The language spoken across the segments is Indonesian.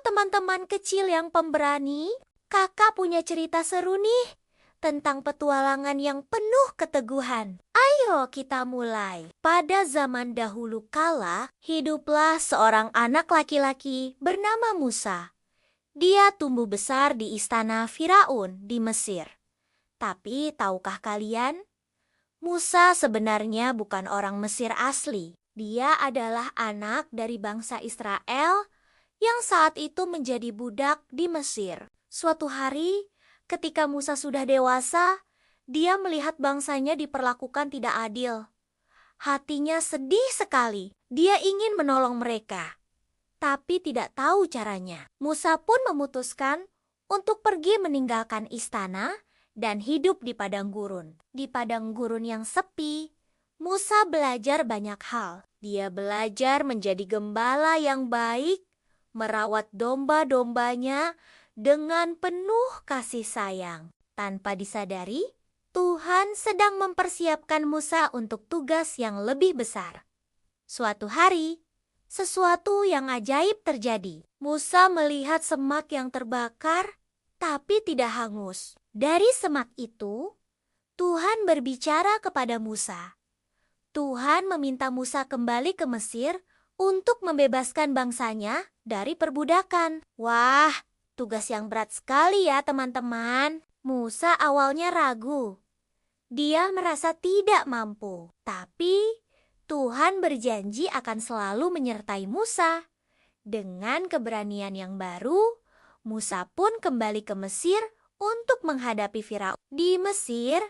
teman-teman kecil yang pemberani, kakak punya cerita seru nih tentang petualangan yang penuh keteguhan. Ayo kita mulai. Pada zaman dahulu kala, hiduplah seorang anak laki-laki bernama Musa. Dia tumbuh besar di istana Firaun di Mesir. Tapi tahukah kalian, Musa sebenarnya bukan orang Mesir asli. Dia adalah anak dari bangsa Israel yang saat itu menjadi budak di Mesir. Suatu hari, ketika Musa sudah dewasa, dia melihat bangsanya diperlakukan tidak adil. Hatinya sedih sekali. Dia ingin menolong mereka, tapi tidak tahu caranya. Musa pun memutuskan untuk pergi meninggalkan istana dan hidup di padang gurun. Di padang gurun yang sepi, Musa belajar banyak hal. Dia belajar menjadi gembala yang baik, merawat domba-dombanya dengan penuh kasih sayang. Tanpa disadari, Tuhan sedang mempersiapkan Musa untuk tugas yang lebih besar. Suatu hari, sesuatu yang ajaib terjadi. Musa melihat semak yang terbakar, tapi tidak hangus. Dari semak itu, Tuhan berbicara kepada Musa. Tuhan meminta Musa kembali ke Mesir untuk membebaskan bangsanya dari perbudakan. Wah, tugas yang berat sekali ya teman-teman. Musa awalnya ragu. Dia merasa tidak mampu, tapi Tuhan berjanji akan selalu menyertai Musa. Dengan keberanian yang baru, Musa pun kembali ke Mesir untuk menghadapi Firaun. Di Mesir,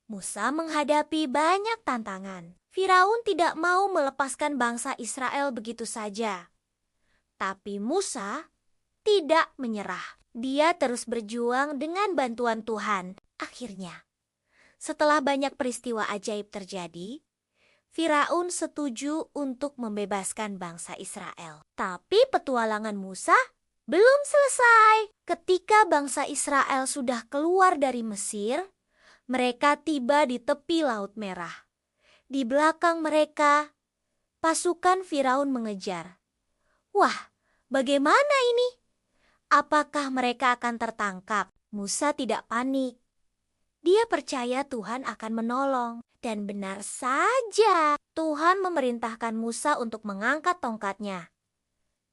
Musa menghadapi banyak tantangan. Firaun tidak mau melepaskan bangsa Israel begitu saja. Tapi Musa tidak menyerah. Dia terus berjuang dengan bantuan Tuhan. Akhirnya, setelah banyak peristiwa ajaib terjadi, Firaun setuju untuk membebaskan bangsa Israel. Tapi petualangan Musa belum selesai. Ketika bangsa Israel sudah keluar dari Mesir, mereka tiba di tepi Laut Merah. Di belakang mereka, pasukan Firaun mengejar. Wah, bagaimana ini? Apakah mereka akan tertangkap? Musa tidak panik. Dia percaya Tuhan akan menolong. Dan benar saja, Tuhan memerintahkan Musa untuk mengangkat tongkatnya.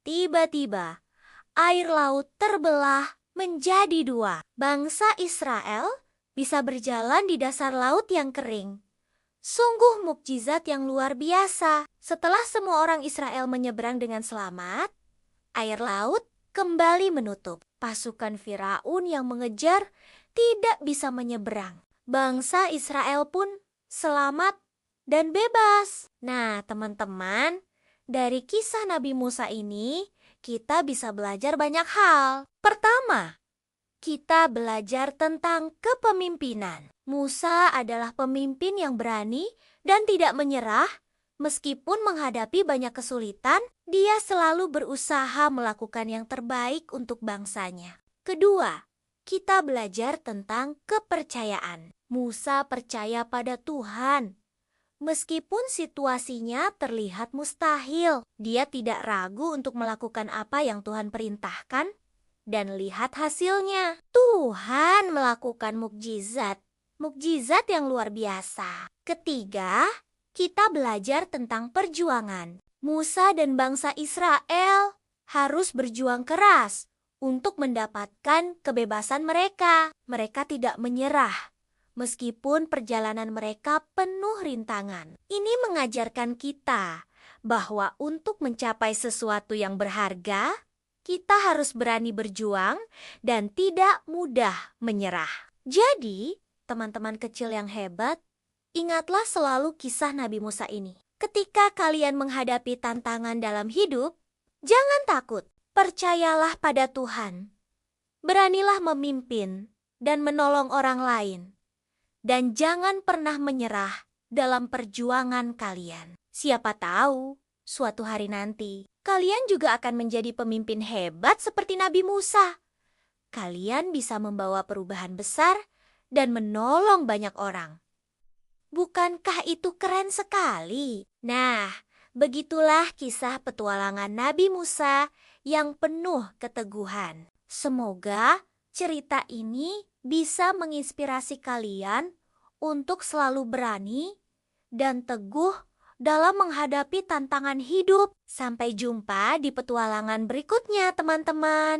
Tiba-tiba, air laut terbelah menjadi dua. Bangsa Israel bisa berjalan di dasar laut yang kering. Sungguh mukjizat yang luar biasa. Setelah semua orang Israel menyeberang dengan selamat, air laut kembali menutup. Pasukan Firaun yang mengejar tidak bisa menyeberang. Bangsa Israel pun selamat dan bebas. Nah, teman-teman, dari kisah Nabi Musa ini, kita bisa belajar banyak hal. Pertama, kita belajar tentang kepemimpinan. Musa adalah pemimpin yang berani dan tidak menyerah. Meskipun menghadapi banyak kesulitan, dia selalu berusaha melakukan yang terbaik untuk bangsanya. Kedua, kita belajar tentang kepercayaan. Musa percaya pada Tuhan. Meskipun situasinya terlihat mustahil, dia tidak ragu untuk melakukan apa yang Tuhan perintahkan. Dan lihat hasilnya. Tuhan melakukan mukjizat yang luar biasa. Ketiga, kita belajar tentang perjuangan. Musa dan bangsa Israel harus berjuang keras untuk mendapatkan kebebasan mereka. Mereka tidak menyerah, meskipun perjalanan mereka penuh rintangan. Ini mengajarkan kita bahwa untuk mencapai sesuatu yang berharga, kita harus berani berjuang dan tidak mudah menyerah. Jadi, teman-teman kecil yang hebat, ingatlah selalu kisah Nabi Musa ini. Ketika kalian menghadapi tantangan dalam hidup, jangan takut. Percayalah pada Tuhan. Beranilah memimpin dan menolong orang lain. Dan jangan pernah menyerah dalam perjuangan kalian. Siapa tahu, suatu hari nanti, kalian juga akan menjadi pemimpin hebat seperti Nabi Musa. Kalian bisa membawa perubahan besar dan menolong banyak orang. Bukankah itu keren sekali? Nah, begitulah kisah petualangan Nabi Musa yang penuh keteguhan. Semoga cerita ini bisa menginspirasi kalian untuk selalu berani dan teguh dalam menghadapi tantangan hidup. Sampai jumpa di petualangan berikutnya, teman-teman.